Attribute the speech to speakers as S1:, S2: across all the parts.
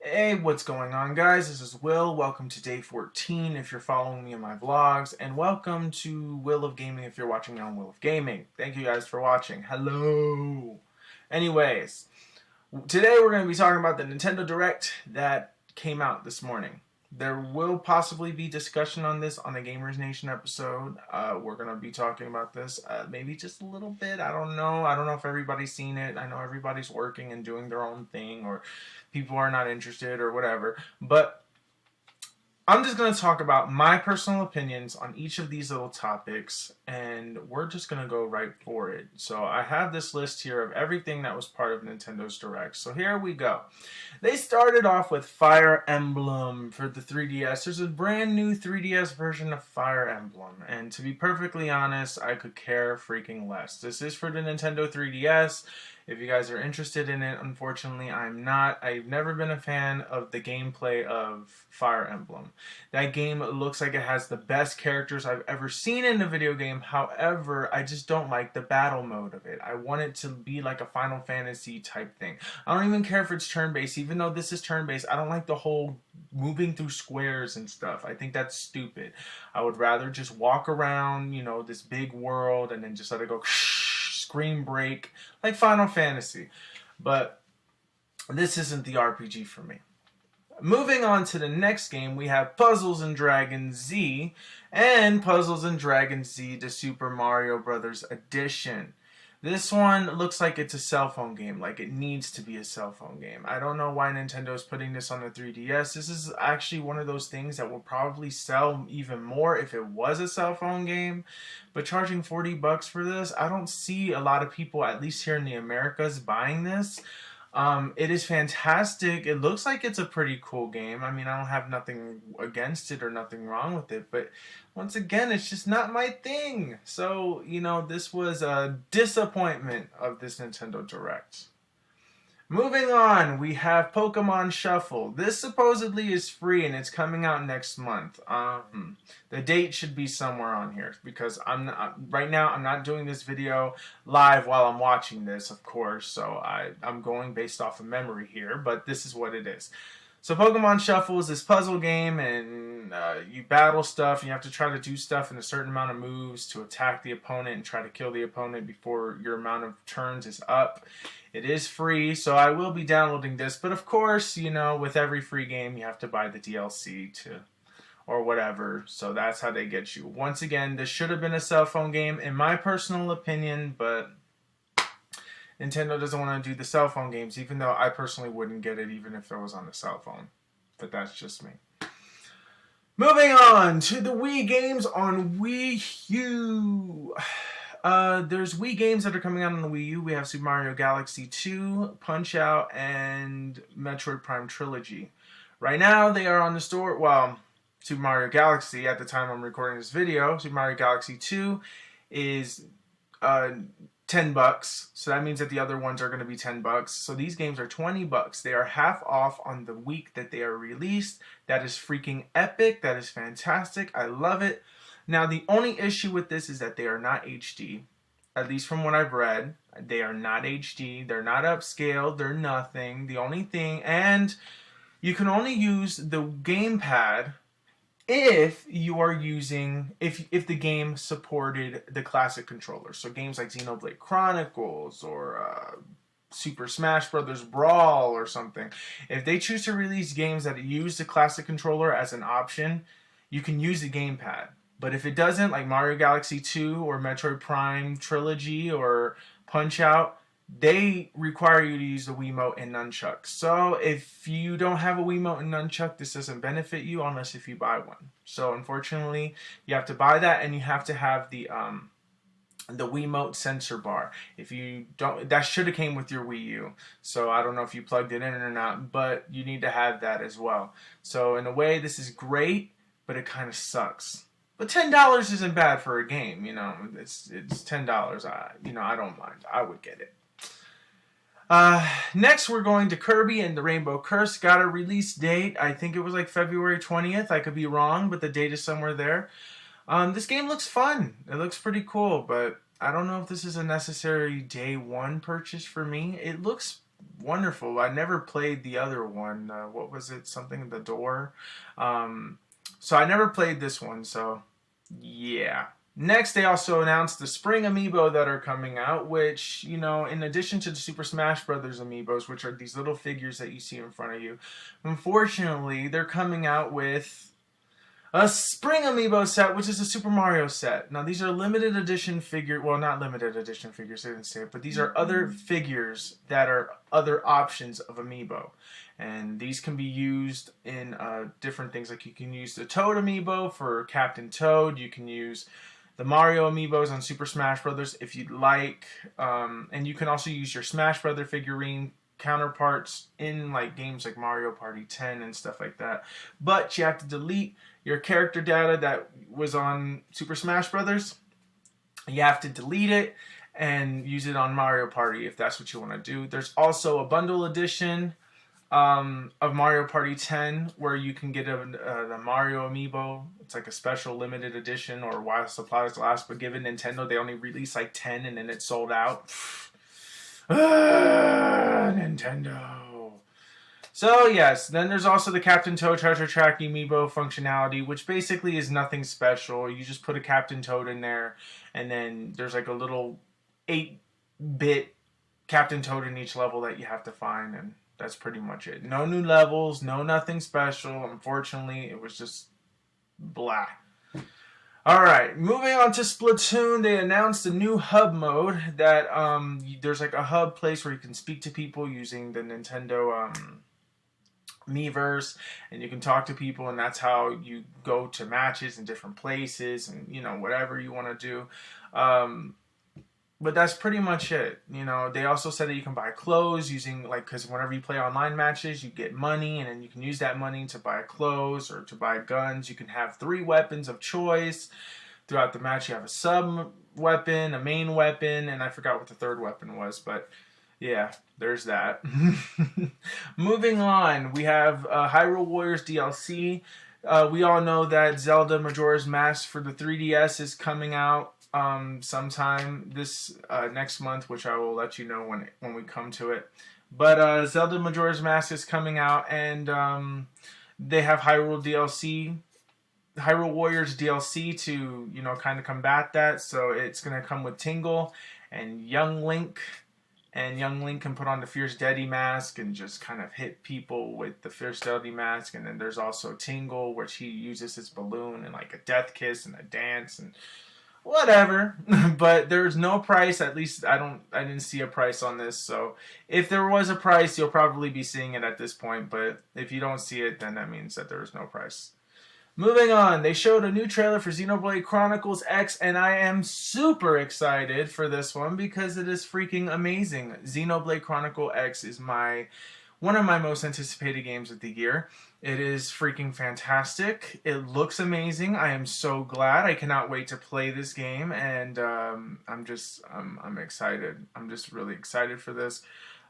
S1: Hey, what's going on, guys? This is Will. Welcome to day 14 if you're following me in my vlogs, and welcome to Will of Gaming if you're watching me on Will of Gaming. Thank you guys for watching. Hello! Anyways, today we're going to be talking about the Nintendo Direct that came out this morning. There will possibly be discussion on this on the Gamers Nation episode. We're going to be talking about this maybe just a little bit. I don't know. I don't know if everybody's seen it. I know everybody's working and doing their own thing, or people are not interested or whatever. But I'm just going to talk about my personal opinions on each of these little topics, and we're just going to go right for it. So I have this list here of everything that was part of Nintendo's Direct. So here we go. They started off with Fire Emblem for the 3DS. There's a brand new 3DS version of Fire Emblem, and to be perfectly honest, I could care freaking less. This is for the Nintendo 3DS. If you guys are interested in it, unfortunately, I'm not. I've never been a fan of the gameplay of Fire Emblem. That game looks like it has the best characters I've ever seen in a video game. However, I just don't like the battle mode of it. I want it to be like a Final Fantasy type thing. I don't even care if it's turn-based. Even though this is turn-based, I don't like the whole moving through squares and stuff. I think that's stupid. I would rather just walk around, you know, this big world and then just let it go screen break like Final Fantasy. But this isn't the RPG for me. Moving on to the next game, we have Puzzles & Dragons Z and Puzzles & Dragons Z The Super Mario Bros. Edition. This one looks like it's a cell phone game, like it needs to be a cell phone game. I don't know why Nintendo's putting this on the 3DS. This is actually one of those things that will probably sell even more if it was a cell phone game. But charging $40 for this, I don't see a lot of people, at least here in the Americas, buying this. It is fantastic. It looks like it's a pretty cool game. I mean, I don't have nothing against it or nothing wrong with it, but once again, it's just not my thing. So, you know, this was a disappointment of this Nintendo Direct. Moving on, we have Pokemon Shuffle. This supposedly is free and it's coming out next month. The date should be somewhere on here because right now I'm not doing this video live while I'm watching this, of course. So I'm going based off of memory here, but this is what it is. So Pokemon Shuffle is this puzzle game, and you battle stuff, and you have to try to do stuff in a certain amount of moves to attack the opponent and try to kill the opponent before your amount of turns is up. It is free, so I will be downloading this, but of course, you know, with every free game, you have to buy the DLC or whatever, so that's how they get you. Once again, this should have been a cell phone game, in my personal opinion, but Nintendo doesn't want to do the cell phone games, even though I personally wouldn't get it even if it was on the cell phone. But that's just me. Moving on to the Wii games on Wii U. There's Wii games that are coming out on the Wii U. We have Super Mario Galaxy 2, Punch-Out, and Metroid Prime Trilogy. Right now, they are on the store. Well, Super Mario Galaxy, at the time I'm recording this video, Super Mario Galaxy 2 is $10, so that means that the other ones are going to be $10. So these games are $20. They are half off on the week that they are released. That is freaking epic. That is fantastic. I love it. Now, the only issue with this is that they are not HD. At least from what I've read, they are not HD. They're not upscaled. They're nothing. The only thing, and you can only use the gamepad if you are using, if the game supported the classic controller. So games like Xenoblade Chronicles or Super Smash Bros. Brawl or something. If they choose to release games that use the classic controller as an option, you can use the gamepad. But if it doesn't, like Mario Galaxy 2 or Metroid Prime Trilogy or Punch-Out, they require you to use the Wiimote and Nunchuck. So if you don't have a Wiimote and Nunchuck, this doesn't benefit you unless if you buy one. So unfortunately, you have to buy that, and you have to have the Wiimote sensor bar. If you don't, that should have came with your Wii U. So I don't know if you plugged it in or not, but you need to have that as well. So in a way, this is great, but it kind of sucks. But $10 isn't bad for a game, you know. It's $10. I don't mind. I would get it. Next, we're going to Kirby and the Rainbow Curse. Got a release date. I think it was like February 20th. I could be wrong, but the date is somewhere there. This game looks fun. It looks pretty cool, but I don't know if this is a necessary day one purchase for me. It looks wonderful. I never played the other one. What was it? Something the door. Um, so I never played this one. So yeah. Next, they also announced the Spring Amiibo that are coming out, which, you know, in addition to the Super Smash Brothers Amiibos, which are these little figures that you see in front of you, unfortunately, they're coming out with a Spring Amiibo set, which is a Super Mario set. Now, these are limited edition well, not limited edition figures, they didn't say it, but these are other figures that are other options of Amiibo. And these can be used in different things. Like you can use the Toad Amiibo for Captain Toad. You can use the Mario Amiibos on Super Smash Brothers if you'd like. And you can also use your Smash Brother figurine counterparts in like games like Mario Party 10 and stuff like that. But you have to delete your character data that was on Super Smash Brothers. You have to delete it and use it on Mario Party if that's what you want to do. There's also a bundle edition of Mario Party 10 where you can get the Mario Amiibo. It's like a special limited edition or while supplies last, but given Nintendo, they only release like 10 and then it's sold out. Nintendo. So yes, then there's also the Captain Toad Treasure Track Amiibo functionality, which basically is nothing special. You just put a Captain Toad in there, and then there's like a little 8-bit Captain Toad in each level that you have to find, and that's pretty much it. No new levels, no nothing special. Unfortunately, it was just blah. Alright, moving on to Splatoon, they announced a new hub mode that there's like a hub place where you can speak to people using the Nintendo Miiverse, and you can talk to people, and that's how you go to matches in different places, and you know, whatever you want to do. But that's pretty much it. You know, they also said that you can buy clothes using, like, because whenever you play online matches, you get money, and then you can use that money to buy clothes or to buy guns. You can have 3 weapons of choice. Throughout the match, you have a sub weapon, a main weapon, and I forgot what the 3rd weapon was, but yeah, there's that. Moving on, we have Hyrule Warriors DLC. We all know that Zelda Majora's Mask for the 3DS is coming out sometime this next month, which I will let you know when we come to it. But Zelda Majora's Mask is coming out, and they have Hyrule Warriors DLC to, you know, kind of combat that. So it's going to come with Tingle and Young Link. And Young Link can put on the Fierce Deadly mask and just kind of hit people with the Fierce Deadly mask. And then there's also Tingle, which he uses his balloon and like a death kiss and a dance and whatever. But there's no price. At least I didn't see a price on this. So if there was a price, you'll probably be seeing it at this point. But if you don't see it, then that means that there is no price. Moving on, they showed a new trailer for Xenoblade Chronicles X, and I am super excited for this one because it is freaking amazing. Xenoblade Chronicle X is one of my most anticipated games of the year. It is freaking fantastic. It looks amazing. I am so glad. I cannot wait to play this game, and I'm excited. I'm just really excited for this.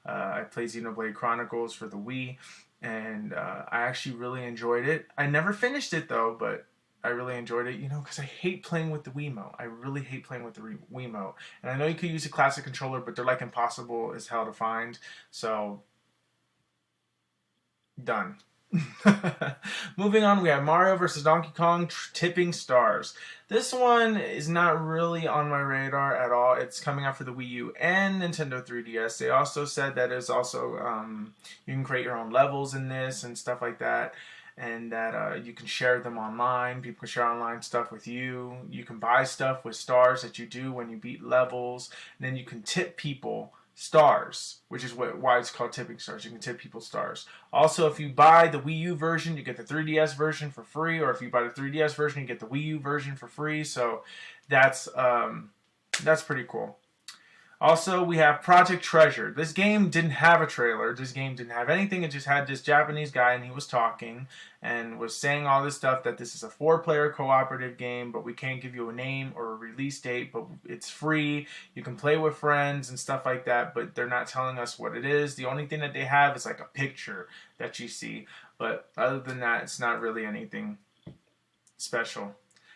S1: I played Xenoblade Chronicles for the Wii, and I actually really enjoyed it. I never finished it though, but I really enjoyed it, you know, because I hate playing with the Wiimote. I really hate playing with the Wiimote. And I know you could use a classic controller, but they're like impossible as hell to find. So, done. Moving on, we have Mario vs. Donkey Kong Tipping Stars. This one is not really on my radar at all. It's coming out for the Wii U and Nintendo 3DS. They also said that it's also you can create your own levels in this and stuff like that, and that you can share them online. People can share online stuff with you. You can buy stuff with stars that you do when you beat levels, and then you can tip people stars, which is why it's called Tipping Stars. You can tip people stars. Also, if you buy the Wii U version, you get the 3DS version for free, or if you buy the 3DS version, you get the Wii U version for free. So that's pretty cool. Also, we have Project Treasure. This game didn't have a trailer. This game didn't have anything. It just had this Japanese guy, and he was talking and was saying all this stuff that this is a 4-player cooperative game, but we can't give you a name or a release date, but it's free. You can play with friends and stuff like that, but they're not telling us what it is. The only thing that they have is like a picture that you see, but other than that, it's not really anything special.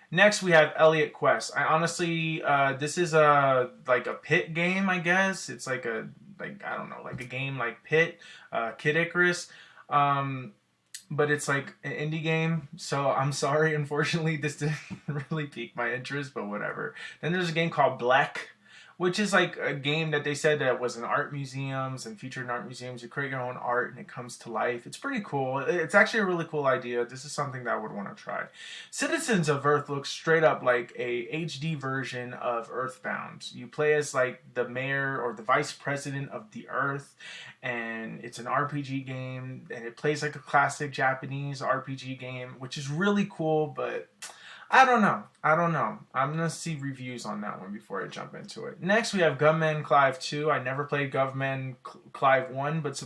S1: Next, we have Elliot Quest. I honestly, this is like a pit game, I guess. It's like a like, I don't know, like a game like Kid Icarus. But it's like an indie game, so I'm sorry, unfortunately this didn't really pique my interest, but whatever. Then there's a game called Black, which is like a game that they said that was in art museums and featured in art museums. You create your own art and it comes to life. It's pretty cool. It's actually a really cool idea. This is something that I would want to try. Citizens of Earth looks straight up like a HD version of Earthbound. You play as like the mayor or the vice president of the Earth, and it's an RPG game, and it plays like a classic Japanese RPG game, which is really cool, but I don't know. I'm going to see reviews on that one before I jump into it. Next, we have Gunman Clive 2. I never played Gunman Clive 1, but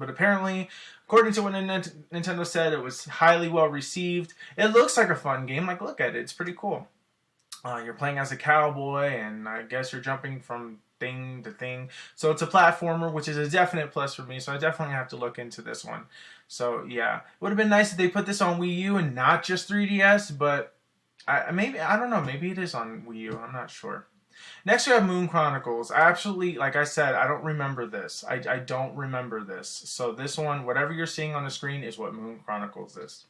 S1: apparently, according to what Nintendo said, it was highly well received. It looks like a fun game. Like, look at it. It's pretty cool. You're playing as a cowboy, and I guess you're jumping from thing to thing. So it's a platformer, which is a definite plus for me. So I definitely have to look into this one. So, yeah. It would have been nice if they put this on Wii U and not just 3DS, but I don't know, maybe it is on Wii U, I'm not sure. Next we have Moon Chronicles. I absolutely, like I said, I don't remember this. I don't remember this. So this one, whatever you're seeing on the screen is what Moon Chronicles is.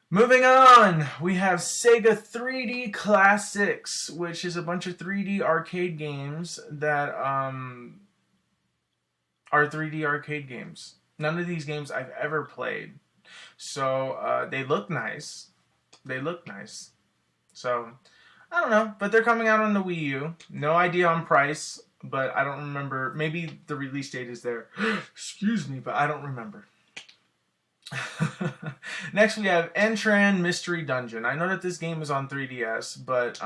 S1: Moving on, we have Sega 3D Classics, which is a bunch of 3D arcade games that are 3D arcade games. None of these games I've ever played. So they look nice. So, I don't know, but they're coming out on the Wii U. No idea on price, but I don't remember. Maybe the release date is there. Excuse me, but I don't remember. Next, we have Entran Mystery Dungeon. I know that this game is on 3DS, but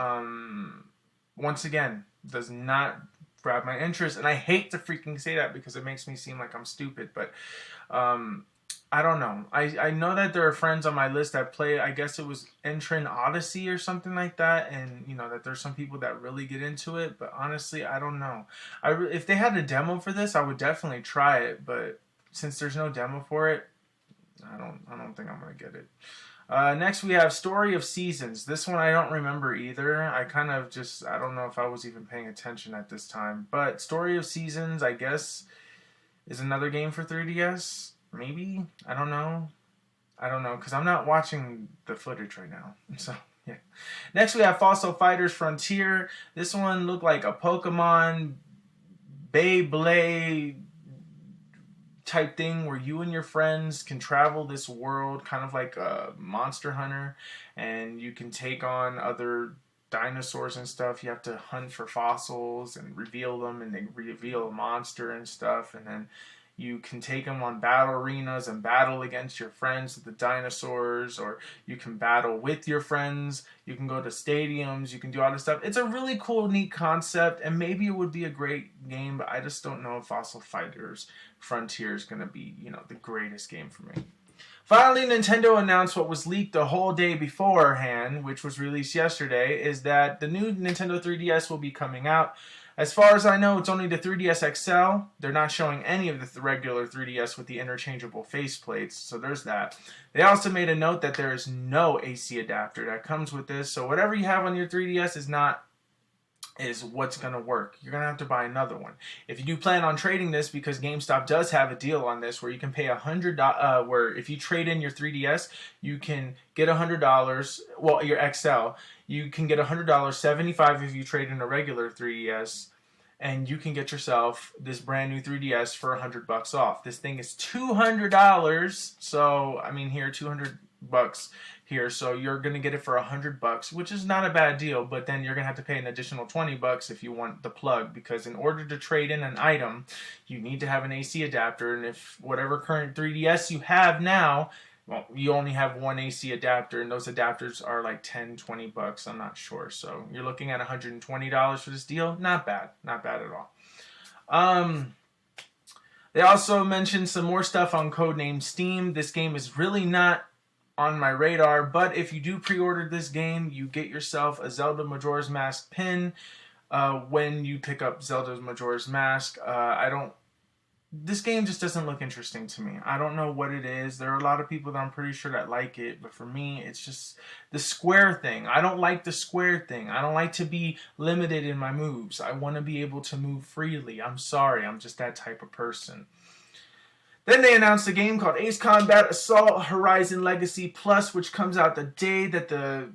S1: once again, does not grab my interest. And I hate to freaking say that because it makes me seem like I'm stupid, but I don't know. I know that there are friends on my list that play, I guess it was Entran Odyssey or something like that, and you know that there's some people that really get into it, but honestly, I don't know. If they had a demo for this, I would definitely try it, but since there's no demo for it, I don't think I'm gonna get it. Next we have Story of Seasons. This one I don't remember either. I kind of just, I don't know if I was even paying attention at this time, but Story of Seasons, I guess, is another game for 3DS. Maybe? I don't know, because I'm not watching the footage right now. So, yeah. Next, we have Fossil Fighters Frontier. This one looked like a Pokemon Beyblade type thing where you and your friends can travel this world, kind of like a Monster Hunter, and you can take on other dinosaurs and stuff. You have to hunt for fossils and reveal them, and they reveal a monster and stuff, and then you can take them on battle arenas and battle against your friends, the dinosaurs, or you can battle with your friends. You can go to stadiums. You can do all this stuff. It's a really cool, neat concept, and maybe it would be a great game, but I just don't know if Fossil Fighters Frontier is going to be, the greatest game for me. Finally, Nintendo announced what was leaked a whole day beforehand, which was released yesterday, is that the new Nintendo 3DS will be coming out. As far as I know, it's only the 3DS XL. They're not showing any of the regular 3DS with the interchangeable faceplates, so there's that. They also made a note that there is no AC adapter that comes with this, so whatever you have on your 3DS is what's going to work. You're going to have to buy another one. If you do plan on trading this, because GameStop does have a deal on this where you can pay $100, where if you trade in your 3DS, you can get $100, well, your XL, you can get $100, $75 if you trade in a regular 3DS, and you can get yourself this brand new 3DS for $100 off. This thing is $200, so, I mean, here, $200 here, so you're going to get it for $100, which is not a bad deal, but then you're going to have to pay an additional $20 if you want the plug, because in order to trade in an item, you need to have an AC adapter, and if whatever current 3DS you have now, well, you only have one AC adapter, and those adapters are like $10-$20, I'm not sure, so you're looking at $120 for this deal. Not bad at all. They also mentioned some more stuff on Codename S.T.E.A.M. This game is really not on my radar, but if you do pre-order this game, you get yourself a Zelda Majora's Mask pin when you pick up Zelda Majora's Mask. I don't this game just doesn't look interesting to me. I don't know what it is. There are a lot of people that I'm pretty sure that like it, but for me, it's just the square thing. I don't like the square thing. I don't like to be limited in my moves. I want to be able to move freely. I'm sorry, I'm just that type of person. Then they announced a game called Ace Combat Assault Horizon Legacy Plus, which comes out the day that the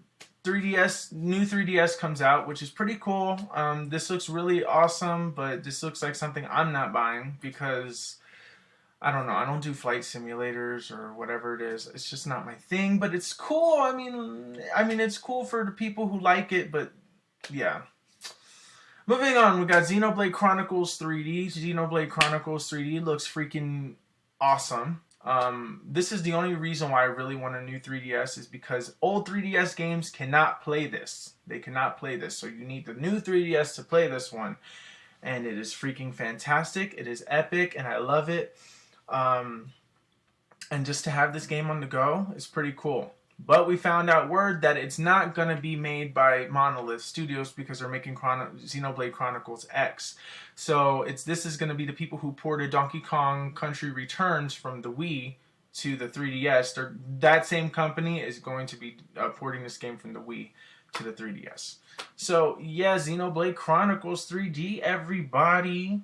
S1: new 3DS comes out, which is pretty cool. This looks really awesome, but this looks like something I'm not buying because I don't know. I don't do flight simulators or whatever it is. It's just not my thing, but it's cool. I mean, it's cool for the people who like it, but yeah. Moving on, we got Xenoblade Chronicles 3D. Xenoblade Chronicles 3D looks freaking awesome. This is the only reason why I really want a new 3DS is because old 3DS games cannot play this. They cannot play this, so you need the new 3DS to play this one. And it is freaking fantastic. It is epic, and I love it. And just to have this game on the go is pretty cool. But we found out word that it's not going to be made by Monolith Studios because they're making Xenoblade Chronicles X. So this is going to be the people who ported Donkey Kong Country Returns from the Wii to the 3DS. That same company is going to be porting this game from the Wii to the 3DS. So yeah, Xenoblade Chronicles 3D, everybody.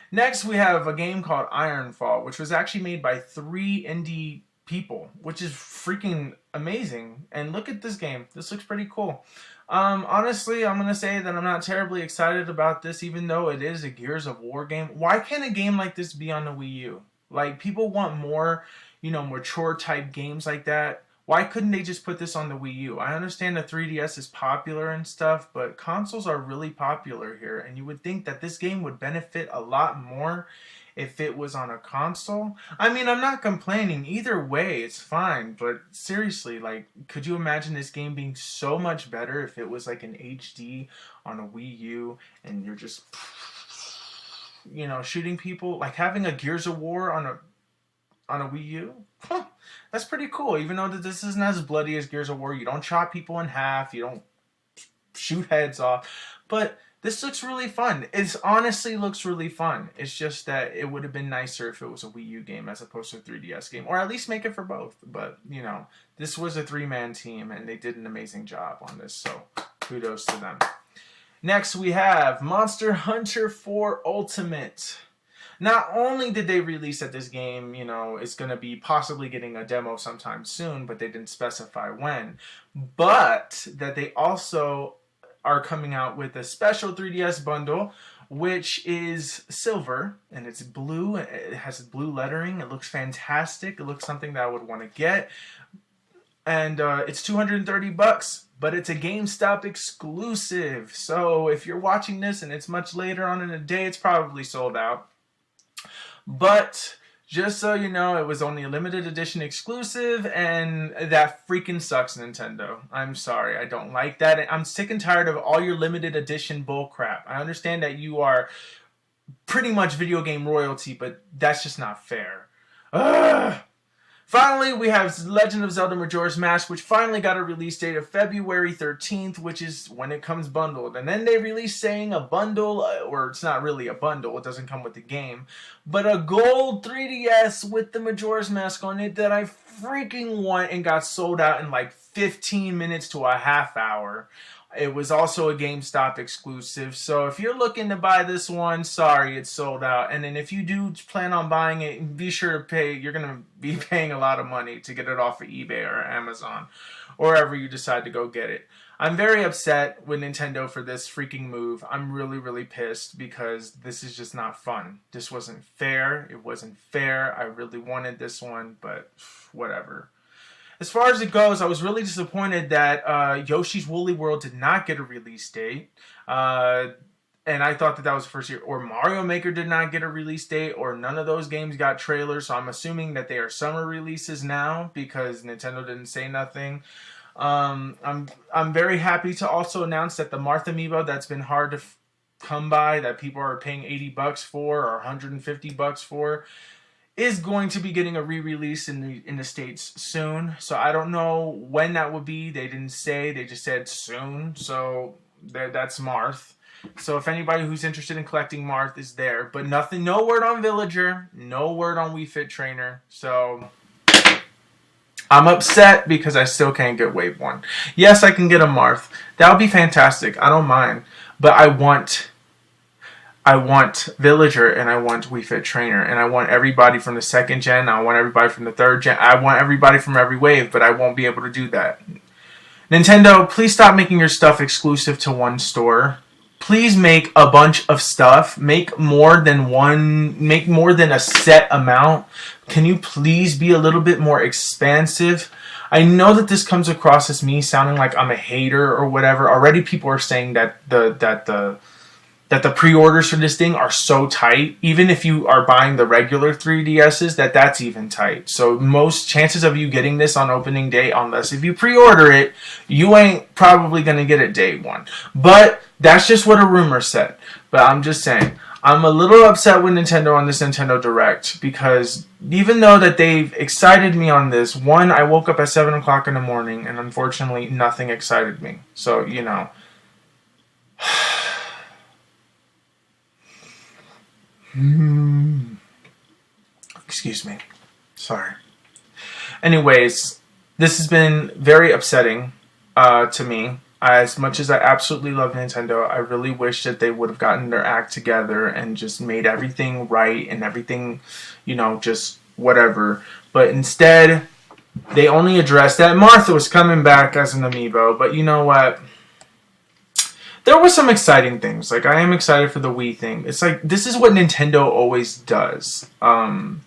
S1: Next, we have a game called Ironfall, which was actually made by 3 indie people, which is freaking amazing. And look at this game. This looks pretty cool. Honestly, I'm going to say that I'm not terribly excited about this, even though it is a Gears of War game. Why can't a game like this be on the Wii U? Like, people want more, mature type games like that. Why couldn't they just put this on the Wii U? I understand the 3DS is popular and stuff, but consoles are really popular here, and you would think that this game would benefit a lot more if it was on a console. I mean, I'm not complaining. Either way, it's fine, but seriously, like, could you imagine this game being so much better if it was like an HD on a Wii U, and you're just, shooting people? Like, having a Gears of War on a Wii U? Huh, that's pretty cool. Even though this isn't as bloody as Gears of War, you don't chop people in half, you don't shoot heads off, but this looks really fun. It honestly looks really fun. It's just that it would have been nicer if it was a Wii U game as opposed to a 3DS game, or at least make it for both. But this was a 3-man team, and they did an amazing job on this, so kudos to them. Next, we have Monster Hunter 4 Ultimate. Not only did they release that this game, is going to be possibly getting a demo sometime soon, but they didn't specify when, but that they also are coming out with a special 3DS bundle, which is silver, and it's blue. It has blue lettering. It looks fantastic. It looks something that I would want to get. And it's $230, but it's a GameStop exclusive. So if you're watching this and it's much later on in the day, it's probably sold out. But just so you know, it was only a limited edition exclusive, and that freaking sucks, Nintendo. I'm sorry, I don't like that. I'm sick and tired of all your limited edition bullcrap. I understand that you are pretty much video game royalty, but that's just not fair. Ugh! Finally, we have Legend of Zelda Majora's Mask, which finally got a release date of February 13th, which is when it comes bundled. And then they released saying a bundle, or it's not really a bundle, it doesn't come with the game, but a gold 3DS with the Majora's Mask on it that I freaking want, and got sold out in like 15 minutes to a half hour. It was also a GameStop exclusive, so if you're looking to buy this one, sorry, it's sold out. And then if you do plan on buying it, be sure to pay. You're going to be paying a lot of money to get it off of eBay or Amazon, or wherever you decide to go get it. I'm very upset with Nintendo for this freaking move. I'm really, really pissed because this is just not fun. This wasn't fair. It wasn't fair. I really wanted this one, but whatever. As far as it goes, I was really disappointed that Yoshi's Woolly World did not get a release date. And I thought that was the first year. Or Mario Maker did not get a release date, or none of those games got trailers. So I'm assuming that they are summer releases now because Nintendo didn't say nothing. I'm very happy to also announce that the Marth Amiibo that's been hard to come by, that people are paying $80 for or $150 for, is going to be getting a re-release in the States soon. So I don't know when that will be. They didn't say. They just said soon. So that's Marth. So if anybody who's interested in collecting Marth is there, but nothing, no word on Villager, no word on Wii Fit Trainer. So I'm upset because I still can't get Wave 1. Yes, I can get a Marth. That would be fantastic. I don't mind. But I want Villager and I want Wii Fit Trainer and I want everybody from the 2nd gen. I want everybody from the 3rd gen. I want everybody from every wave, but I won't be able to do that. Nintendo, please stop making your stuff exclusive to one store. Please make a bunch of stuff. Make more than a set amount. Can you please be a little bit more expansive? I know that this comes across as me sounding like I'm a hater or whatever. Already people are saying that the pre-orders for this thing are so tight. Even if you are buying the regular 3DSs, that's even tight. So most chances of you getting this on opening day, unless if you pre-order it, you ain't probably going to get it day one. But that's just what a rumor said. But I'm just saying, I'm a little upset with Nintendo on this Nintendo Direct because even though that they've excited me on this, one, I woke up at 7 o'clock in the morning and unfortunately nothing excited me. So, you know. Excuse me. Sorry. Anyways, this has been very upsetting to me. As much as I absolutely love Nintendo, I really wish that they would have gotten their act together and just made everything right and everything, you know, just whatever. But instead, they only addressed that Martha was coming back as an amiibo. But you know what? There were some exciting things. Like, I am excited for the Wii thing. It's like, this is what Nintendo always does. Like,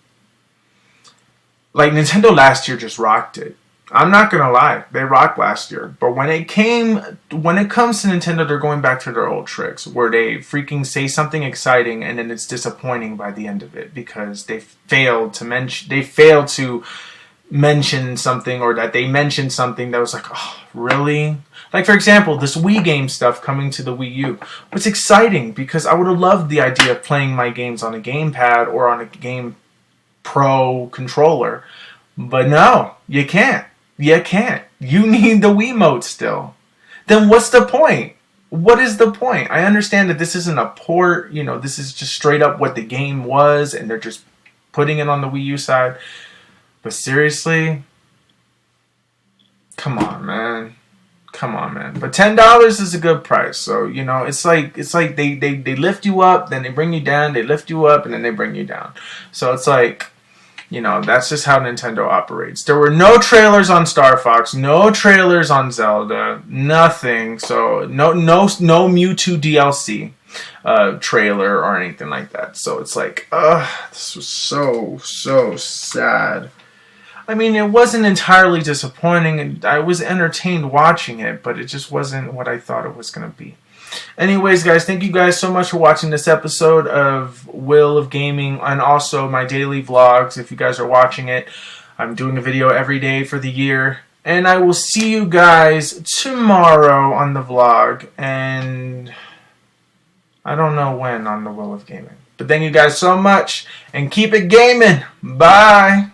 S1: Nintendo last year just rocked it. I'm not gonna lie, they rocked last year. But when it comes to Nintendo, they're going back to their old tricks, where they freaking say something exciting and then it's disappointing by the end of it because they failed to mention something, or that they mentioned something that was like, oh, really? Like, for example, this Wii game stuff coming to the Wii U. It's exciting because I would have loved the idea of playing my games on a gamepad or on a Game Pro controller. But no, you can't. You can't. You need the Wiimote still. Then what's the point? What is the point? I understand that this isn't a port. You know, this is just straight up what the game was, and they're just putting it on the Wii U side. But seriously? Come on, man. Come on, man. But $10 is a good price. So, you know, it's like they lift you up, then they bring you down, they lift you up, and then they bring you down. So it's like, you know, that's just how Nintendo operates. There were no trailers on Star Fox, no trailers on Zelda, nothing. So no Mewtwo DLC trailer or anything like that. So it's like, this was so sad. I mean, it wasn't entirely disappointing, and I was entertained watching it, but it just wasn't what I thought it was going to be. Anyways, guys, thank you guys so much for watching this episode of Will of Gaming, and also my daily vlogs. If you guys are watching it, I'm doing a video every day for the year. And I will see you guys tomorrow on the vlog, and I don't know when on the Will of Gaming. But thank you guys so much, and keep it gaming. Bye!